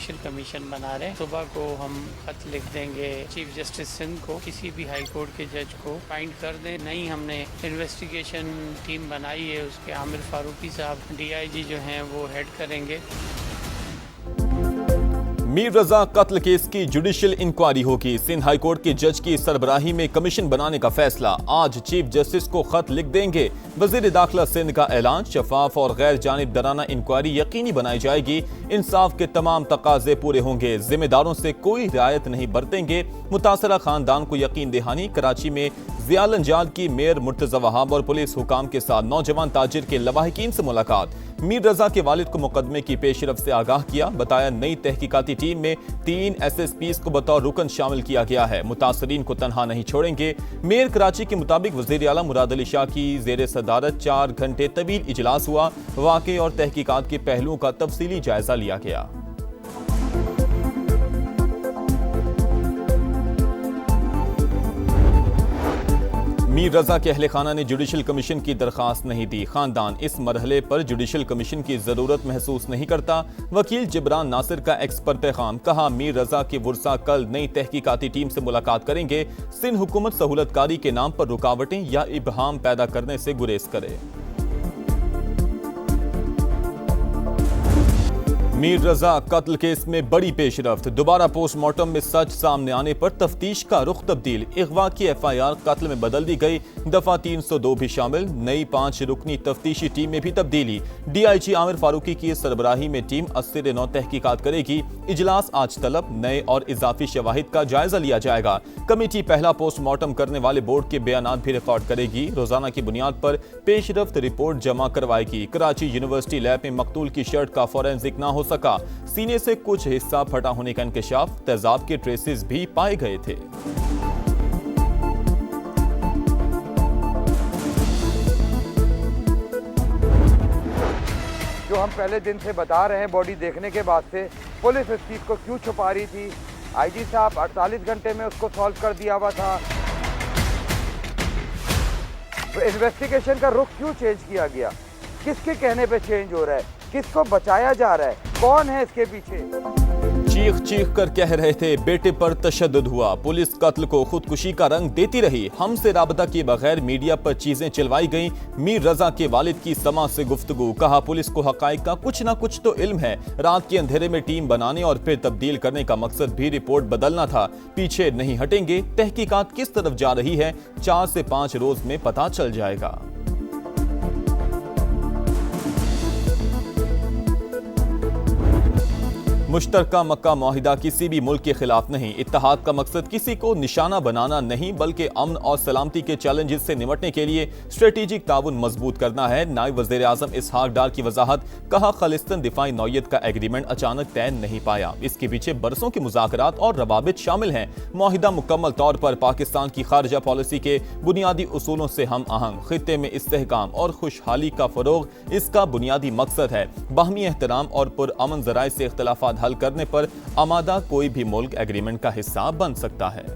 Judicial commission बना रहे हैं। सुबह को हम खत लिख देंगे चीफ जस्टिस सिंध को, किसी भी हाई कोर्ट के जज को फाइंड कर दें। नहीं, हमने इन्वेस्टिगेशन टीम बनाई है, उसके आमिर फारूकी साहब DIG जो हैं वो हेड करेंगे। मीर रजा कत्ल केस की जुडिशियल इंक्वायरी होगी। सिंध हाई कोर्ट के जज की सरबराही में कमीशन बनाने का फैसला। आज चीफ जस्टिस को खत लिख देंगे। वजीर दाखिला सिंध का ऐलान, शफाफ और गैर जानिबदाराना इंक्वायरी यकीनी बनाई जाएगी। इंसाफ के तमाम तकाजे पूरे होंगे। जिम्मेदारों से कोई रियायत नहीं बरतेंगे। मुतासरा खानदान को यकीन दहानी। कराची में जियालंजाल की मेयर मुर्तजा वहाब और पुलिस हुकाम के साथ नौजवान ताजिर के लवाहिकीन से मुलाकात। मीर रजा के वालिद को मुकदमे की पेशरफ से आगाह किया। बताया नई तहकीकाती टीम में 3 SSPs को बतौर रुकन शामिल किया गया है। मुतासरीन को तनहा नहीं छोड़ेंगे। मेयर कराची के मुताबिक वजीर आला मुराद अली शाह की जेर सदारत 4 घंटे तवील इजलास हुआ। वाक़े और तहकीकात के पहलुओं का तफसीली जायजा लिया गया। मीर रजा के अहले खाना ने जुडिशल कमीशन की दरखास्त नहीं दी। खानदान इस मरहले पर जुडिशल कमीशन की जरूरत महसूस नहीं करता। वकील जिब्रान नासिर का एक्सपर्ट पैगाम, कहा मीर रजा के वर्सा कल नई तहकीकाती टीम से मुलाकात करेंगे। सिंध हुकूमत सहूलतकारी के नाम पर रुकावटें या इबहाम पैदा करने से गुरेज करे। मीर रजा कत्ल केस में बड़ी पेशरफ्त। दोबारा पोस्टमार्टम में सच सामने आने पर तफ्तीश का रुख तब्दील। अगवा की FIR कत्ल में बदल दी गई। दफा 302 भी शामिल। नई 5 रुकनी तफ्तीशी टीम में भी तब्दीली। DIG आमिर फारूकी की सरबराही में टीम अस्सिर नौ तहकीकात करेगी। इजलास आज तलब। नए और इजाफी शवाहिद का जायजा लिया जाएगा। कमेटी पहला पोस्टमार्टम करने वाले बोर्ड के बयानात भी रिकॉर्ड करेगी। रोजाना की बुनियाद पर पेशरफ्त रिपोर्ट जमा करवाएगी। कराची यूनिवर्सिटी लैब में मकतूल की शर्ट का फॉरेंसिक ना हो सका। सीने से कुछ हिस्सा फटा होने का इंकशाफ। तेजाब के ट्रेसेस भी पाए गए थे। जो हम पहले दिन से बता रहे हैं, बॉडी देखने के बाद से पुलिस इस चीज को क्यों छुपा रही थी। IG साहब 48 घंटे में उसको सॉल्व कर दिया हुआ था। इन्वेस्टिगेशन का रुख क्यों चेंज किया गया, किसके कहने पे चेंज हो रहा है, किसको बचाया जा रहा है, कौन है इसके पीछे। चीख चीख कर कह रहे थे बेटे पर तशद्दुद हुआ। पुलिस कत्ल को खुदकुशी का रंग देती रही। हमसे राबता किए बगैर मीडिया पर चीजें चलवाई गईं। मीर रजा के वालिद की समा से गुफ्तगू, कहा पुलिस को हकाइक का कुछ ना कुछ तो इल्म है। रात के अंधेरे में टीम बनाने और फिर तब्दील करने का मकसद भी रिपोर्ट बदलना था। पीछे नहीं हटेंगे। तहकीकात किस तरफ जा रही है 4 से 5 रोज में पता चल जाएगा। मुश्तरका मक्का मुआहिदा किसी भी मुल्क के खिलाफ नहीं। इत्तेहाद का मकसद किसी को निशाना बनाना नहीं, बल्कि अमन और सलामती के चैलेंजेस से निपटने के लिए स्ट्रेटेजिक ताउन मजबूत करना है। नायब वज़ीर आज़म इसहाक डार की वजाहत, कहा खालिस्तान दिफाई नौयत का एग्रीमेंट अचानक तय नहीं पाया। इसके पीछे बरसों के मुज़ाकरात और रवाबित शामिल हैं। मुआहिदा मुकम्मल तौर पर पाकिस्तान की खारजा पॉलिसी के बुनियादी उसूलों से हम आहंग। खित्ते में इस्तेहकाम और खुशहाली का फरोग इसका बुनियादी मकसद है। बाहमी एहतराम और पुरअमन ज़राए से इख्तिलाफात हल करने पर आमादा कोई भी मुल्क एग्रीमेंट का हिस्सा बन सकता है।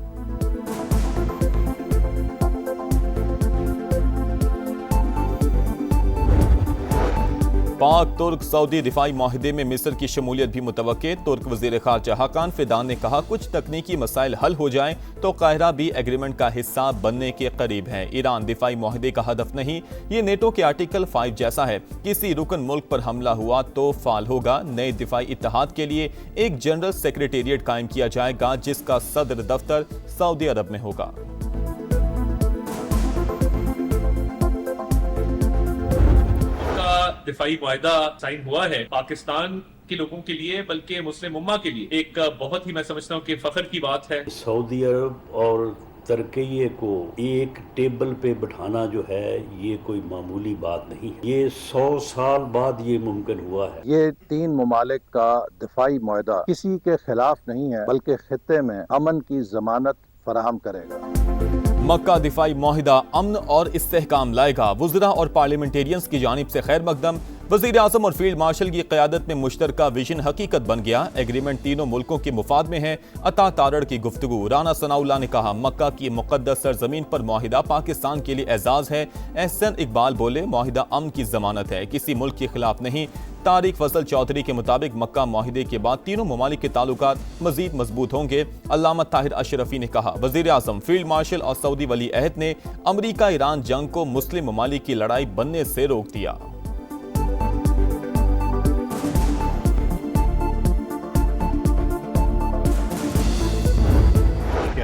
पाक तुर्क सऊदी दिफाई माहिदे में मिस्र की शमूलियत भी मुतवक्के। तुर्क वजीर खारजा हाकान फिदान ने कहा कुछ तकनीकी मसाइल हल हो जाएं तो काहिरा भी एग्रीमेंट का हिस्सा बनने के करीब है। ईरान दिफाई माहिदे का हदफ नहीं, ये नेटो के आर्टिकल 5 जैसा है। किसी रुकन मुल्क पर हमला हुआ तो फाल होगा। नए दिफाई इत्तेहाद के लिए एक जनरल सेक्रेटेरिएट कायम किया जाएगा जिसका सदर दफ्तर सऊदी अरब में होगा। दिफाई वायदा साइन हुआ है पाकिस्तान के लोगों के लिए, बल्कि मुस्लिम उम्मा के लिए एक बहुत ही, मैं समझता हूँ कि फख्र की बात है। सऊदी अरब और तुर्की को एक टेबल पे बिठाना जो है ये कोई मामूली बात नहीं है। ये 100 साल बाद ये मुमकिन हुआ है। ये 3 ममालिक का दिफाई मुआहदा किसी के खिलाफ नहीं है, बल्कि खित्ते में अमन की जमानत फराहम करेगा। मक्का दिफाई मुआहिदा अमन और इस्तेहकाम लाएगा। वुज़रा और पार्लियामेंटेरियंस की जानिब से खैर मकदम। वज़ीर आज़म और फील्ड मार्शल की क़यादत में मुश्तरका विजन हकीकत बन गया। एग्रीमेंट तीनों मुल्कों के मुफाद में है। अता तारड़ की गुफ्तगू। राना सनाउल्लाह ने कहा, मक्का की मुक़द्दस सरजमीन पर मुआहिदा पाकिस्तान के लिए एजाज़ है। एहसन इकबाल बोले, मुआहिदा अमन की ज़मानत है, किसी मुल्क के खिलाफ नहीं। तारिक फजल चौधरी के मुताबिक मक्का मुआहिदे के बाद तीनों ममालिक के ताल्लुकात मजीद मजबूत होंगे। अल्लामा ताहिर अशरफी ने कहा, वज़ीर आज़म, फील्ड मार्शल और सऊदी वली अहद ने अमरीका ईरान जंग को मुस्लिम ममालिक की लड़ाई बनने से रोक दिया।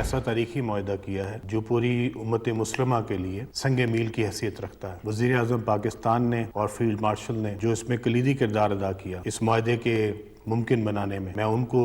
ऐसा तारीखी मुआहदा किया है जो पूरी उम्मत मुस्लिमा के लिए संगे मील की हैसियत रखता है। वज़ीर आज़म पाकिस्तान ने और फील्ड मार्शल ने जो इसमें कलीदी किरदार अदा किया इस मुआहदे के मुमकिन बनाने में, मैं उनको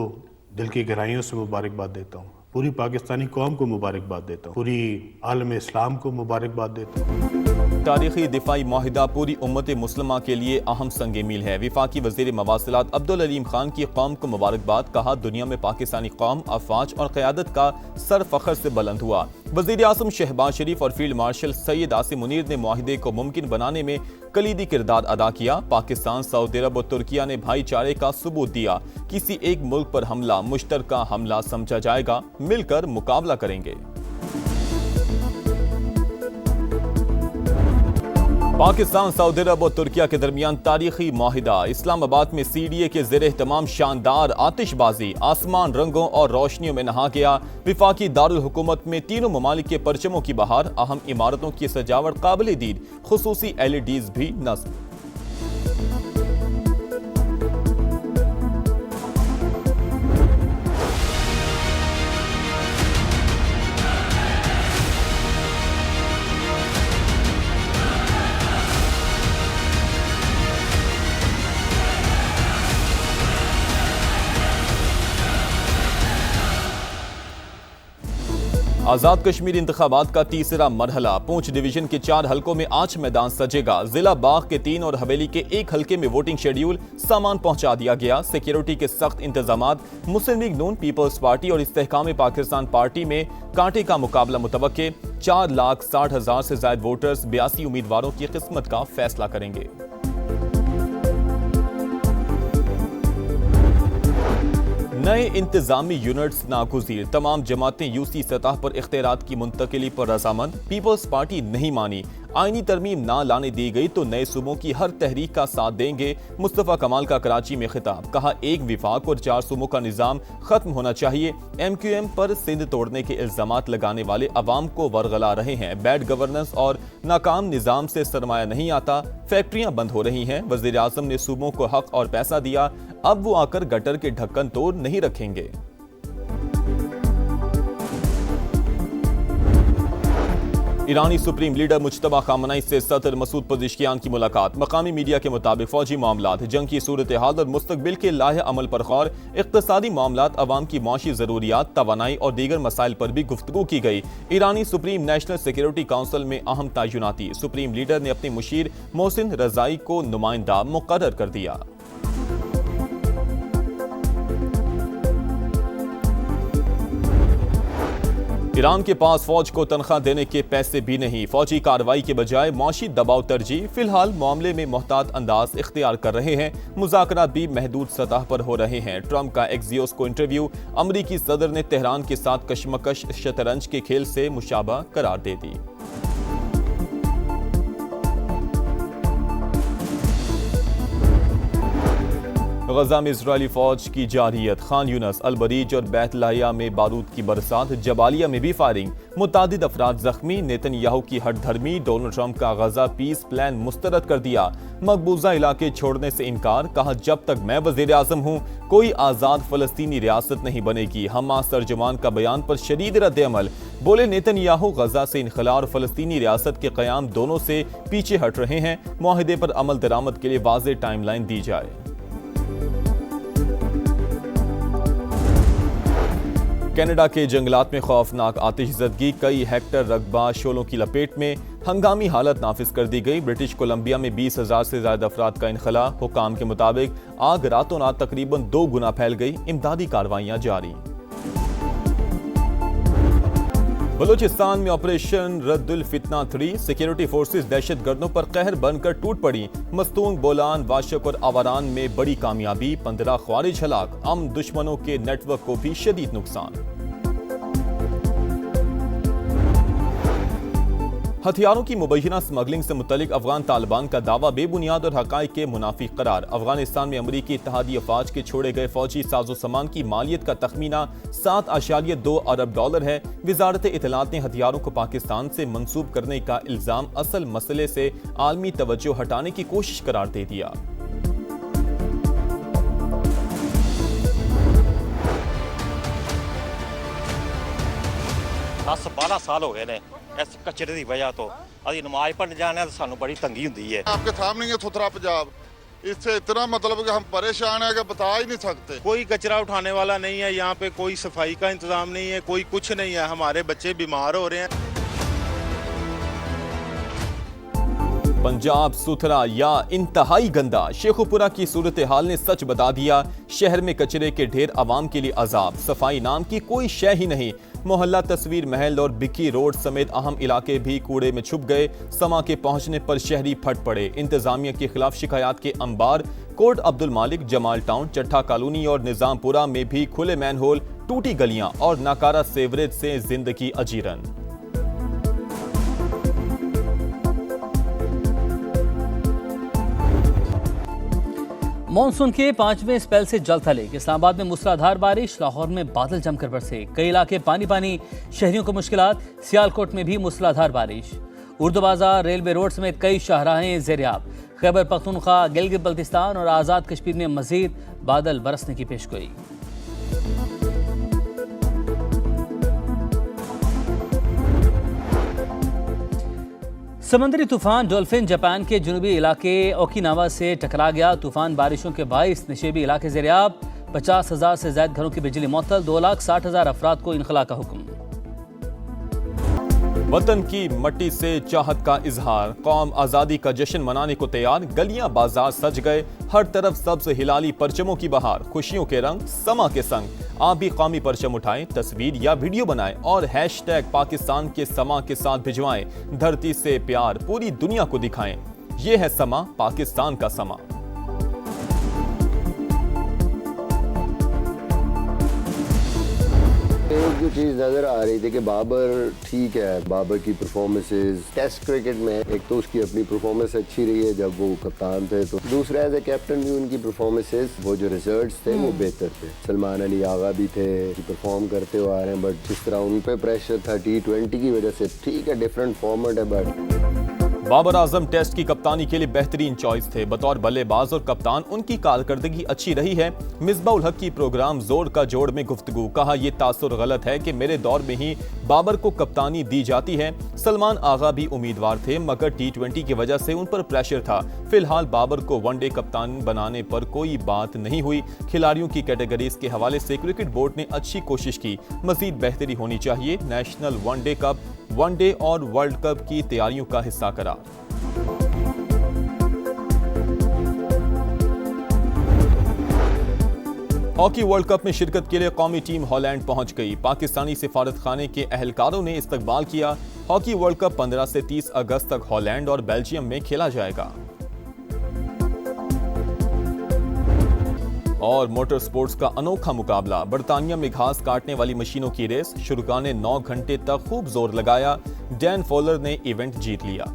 दिल की गहराइयों से मुबारकबाद देता हूँ। पूरी पाकिस्तानी कौम को मुबारकबाद देता हूँ, पूरी आलम इस्लाम को मुबारकबाद देता हूँ। तारीखी दिफाई मुआहिदा पूरी उम्मत मुस्लिमा के लिए अहम संग मील है। वफाकी वज़ीर मवासिलात अब्दुल अलीम खान की कौम को मुबारकबाद। कहा, दुनिया में पाकिस्तानी कौम अफवाज और क़यादत का सर फख्र से बुलंद हुआ। वज़ीर आज़म शहबाज शरीफ और फील्ड मार्शल सैयद आसिम मुनीर ने मुआहिदे को मुमकिन बनाने में कलीदी किरदार अदा किया। पाकिस्तान, सऊदी अरब और तुर्किया ने भाईचारे का सबूत दिया। किसी एक मुल्क पर हमला मुश्तरका हमला समझा जाएगा, मिलकर मुकाबला करेंगे। पाकिस्तान, सऊदी अरब और तुर्किया के दरमियान तारीखी मुआहिदा। इस्लामाबाद में CDA के ज़ेरे एहतमाम शानदार आतिशबाजी, आसमान रंगों और रोशनियों में नहा गया। विफाकी दारुल हुकूमत में तीनों ममालिक के परचमों की बहार। अहम इमारतों की सजावट काबिल दीद, खुसूसी LEDs भी नस्ब। आजाद कश्मीर इंतखाबात का तीसरा मरहला। पूंछ डिवीजन के 4 हलकों में आज मैदान सजेगा। जिला बाग के 3 और हवेली के 1 हलके में वोटिंग शेड्यूल सामान पहुंचा दिया गया। सिक्योरिटी के सख्त इंतजामात। मुस्लिम लीग नून, पीपल्स पार्टी और इस्तेहकाम पाकिस्तान पार्टी में कांटे का मुकाबला मुतवक्के। 4,60,000 से ज्यादा वोटर्स 82 उम्मीदवारों की किस्मत का फैसला करेंगे। नए इंतजामी यूनिट्स नागुज़ीर। तमाम जमातें UC सतह पर इख्तियारात की मुंतकिली पर रजामंद। पीपल्स पार्टी नहीं मानी। आईनी तरमीम ना लाने दी गई तो नए सूबों की हर तहरीक का साथ देंगे। मुस्तफ़ा कमाल का कराची में खिताब। कहा, एक विफाक और 4 सूबों का निज़ाम खत्म होना चाहिए। MQM पर सिंध तोड़ने के इल्जामात लगाने वाले अवाम को वरगला रहे हैं। बैड गवर्नेंस और नाकाम निज़ाम से सरमाया नहीं आता। फैक्ट्रियां बंद हो रही हैं। वज़ीर आज़म ने सूबों को हक और पैसा दिया, अब वो आकर गटर के ढक्कन तोड़ नहीं रखेंगे। ईरानी सुप्रीम लीडर मुज्तबा खामनई से सदर मसूद पज़ेश्कियान की मुलाकात। मकामी मीडिया के मुताबिक फौजी मामलात, जंग की सूरत हाल और मुस्तकबिल के लाहे अमल पर गौर। इक़्तिसादी मामलात, अवाम की माशी ज़रूरियात, तवानाई और दीगर मसाइल पर भी गुफ्तगू की गई। ईरानी सुप्रीम नेशनल सिक्योरिटी काउंसिल में अहम तयनाती। सुप्रीम लीडर ने अपने मुशीर मोहसिन रज़ाई को नुमाइंदा मुक़र्रर कर दिया। ईरान के पास फौज को तनख्वाह देने के पैसे भी नहीं। फौजी कार्रवाई के बजाय मौशी दबाव तरजीह। फिलहाल मामले में मोहतात अंदाज इख्तियार कर रहे हैं। मुज़ाकरात भी महदूद सतह पर हो रहे हैं। ट्रंप का एक्सियोस को इंटरव्यू। अमरीकी सदर ने तेहरान के साथ कशमकश शतरंज के खेल से मुशाबा करार दे दी। गजा में इजरायली फौज की जारहियत। खान यूनस, अल बरीज और बैत लाहिया में बारूद की बरसात। जबालिया में भी फायरिंग। मुतादिद अफराद जख्मी। नेतन्याहू की हठधर्मी। डोनाल्ड ट्रंप का गजा पीस प्लान मुस्तरद कर दिया। मकबूजा इलाके छोड़ने से इनकार। कहा, जब तक मैं वज़ीर आज़म हूँ कोई आज़ाद फ़लस्तीनी रियासत नहीं बनेगी। हमास तर्जुमान का बयान पर शदीद रद्द-ए-अमल। बोले, नेतन्याहू गजा से इनखला और फ़लस्तीनी रियासत के क़याम दोनों से पीछे हट रहे हैं। मुआहिदे पर अमल दरामद के लिए वाज़ेह टाइमलाइन दी जाए। कनाडा के जंगलात में खौफनाक आतिशज़दगी। कई हेक्टर रकबा शोलों की लपेट में। हंगामी हालत नाफिज कर दी गई। ब्रिटिश कोलंबिया में 20,000 से ज्यादा अफराद का इनखला। हुकाम के मुताबिक आग रातों रात तकरीबन 2 गुना फैल गई। इमदादी कार्रवाइयां जारी। बलूचिस्तान में ऑपरेशन रद्दुल फितना 3 सिक्योरिटी फोर्सेस दहशतगर्दों पर कहर बनकर टूट पड़ी। मस्तूंग, बोलान, वाशक और आवारान में बड़ी कामयाबी, 15 ख्वारिज हलाक। दुश्मनों के नेटवर्क को भी शदीद नुकसान। हथियारों की मुबैना स्मगलिंग से मुतल्लिक अफगान तालिबान का दावा बेबुनियाद और हकाइक के मुनाफी करार। अफगानिस्तान में अमरीकी इत्तेहादी अफवाज के छोड़े गए फौजी साजो सामान की मालियत का तखमीना $7.2 अरब है। वजारत इत्तलात ने हथियारों को पाकिस्तान से मंसूब करने का इल्जाम असल मसले से आलमी तवज्जो हटाने की कोशिश करार दे दिया। दस 12 साल हो गए ने इस कचरे की वजह तो अभी नमाज पढ़ने जाने तो सानू बड़ी तंगी होती है। आपके सामने ये सुथरा पंजाब, इससे इतना मतलब कि हम परेशान है कि बता ही नहीं सकते। कोई कचरा उठाने वाला नहीं है, यहाँ पे कोई सफाई का इंतजाम नहीं है, कोई कुछ नहीं है। हमारे बच्चे बीमार हो रहे हैं। पंजाब सुथरा या इंतहाई गंदा, शेखुपुरा की सूरत हाल ने सच बता दिया। शहर में कचरे के ढेर आवाम के लिए अजाब, सफाई नाम की कोई शय ही नहीं। मोहल्ला तस्वीर महल और बिक्की रोड समेत अहम इलाके भी कूड़े में छुप गए। समा के पहुंचने पर शहरी फट पड़े। इंतजामिया के खिलाफ शिकायत के अंबार। कोट अब्दुल मालिक, जमाल टाउन, चट्ठा कॉलोनी और निजामपुरा में भी खुले मैनहोल, टूटी गलियां और नाकारा सेवरेज से जिंदगी अजीरन। मॉनसून के 5वें स्पेल से जल थले। इस्लामाबाद में मूसलाधार बारिश, लाहौर में बादल जमकर बरसे, कई इलाके पानी पानी, शहरियों को मुश्किलात। सियालकोट में भी मूसलाधार बारिश। उर्दू बाजार, रेलवे रोड समेत कई शाहराहें ज़ेरियाब। खैबर पख्तूनख्वा, गिलगित बल्तिस्तान और आज़ाद कश्मीर में मजीद बादल बरसने की पेशगोई। समंदरी तूफान डॉल्फिन जापान के जनूबी इलाके ओकिनावा से टकरा गया। तूफान बारिशों के बाइस नशेबी इलाके ज़ेरियाब। 50,000 से ज्यादा घरों की बिजली मुअत्तल। 2,60,000 अफराद को इनखला का हुक्म। वतन की मट्टी से चाहत का इजहार, कौम आज़ादी का जश्न मनाने को तैयार। गलियां बाजार सज गए, हर तरफ सब्ज हिलाली परचमों की बहार। खुशियों के रंग समा के संग। आप भी कौमी परचम उठाएं, तस्वीर या वीडियो बनाएं और हैशटैग पाकिस्तान के समा के साथ भिजवाएं। धरती से प्यार पूरी दुनिया को दिखाएं। ये है समा, पाकिस्तान का समा। एक जो चीज़ नज़र आ रही थी कि बाबर ठीक है, बाबर की परफॉर्मेंसेज टेस्ट क्रिकेट में एक तो उसकी अपनी परफॉर्मेंस अच्छी रही है जब वो कप्तान थे, तो दूसरा एज ए कैप्टन भी उनकी परफॉर्मेंसेज वो जो रिजल्ट्स थे वो बेहतर थे। सलमान अली आगा भी थे, परफॉर्म करते हुए आ रहे हैं, बट जिस तरह उन पे प्रेशर था T20 की वजह से, ठीक है डिफरेंट फॉर्मेट है, बट बाबर आजम टेस्ट की कप्तानी के लिए बेहतरीन चॉइस थे। बतौर बल्लेबाज और कप्तान उनकी कारकर्दगी अच्छी रही है। मिसबाह उल हक की प्रोग्राम जोर का जोड़ में गुफ्तगू, कहा यह तासुर गलत है कि मेरे दौर में ही बाबर को कप्तानी दी जाती है। सलमान आगा भी उम्मीदवार थे मगर T20 की वजह से उन पर प्रेशर था। फिलहाल बाबर को वनडे कप्तान बनाने पर कोई बात नहीं हुई। खिलाड़ियों की कैटेगरीज के हवाले से क्रिकेट बोर्ड ने अच्छी कोशिश की, मजीद बेहतरी होनी चाहिए। नेशनल वनडे कप, वनडे और वर्ल्ड कप की तैयारियों का हिस्सा करार। हॉकी वर्ल्ड कप में शिरकत के लिए कौमी टीम हॉलैंड पहुंच गई। पाकिस्तानी सिफारत खाने के अहलकारों ने इस्तकबाल किया। हॉकी वर्ल्ड कप 15 से 30 अगस्त तक हॉलैंड और बेल्जियम में खेला जाएगा। और मोटर स्पोर्ट्स का अनोखा मुकाबला, बर्तानिया में घास काटने वाली मशीनों की रेस। शुरुआत ने 9 घंटे तक खूब जोर लगाया। डैन फॉलर ने इवेंट जीत लिया।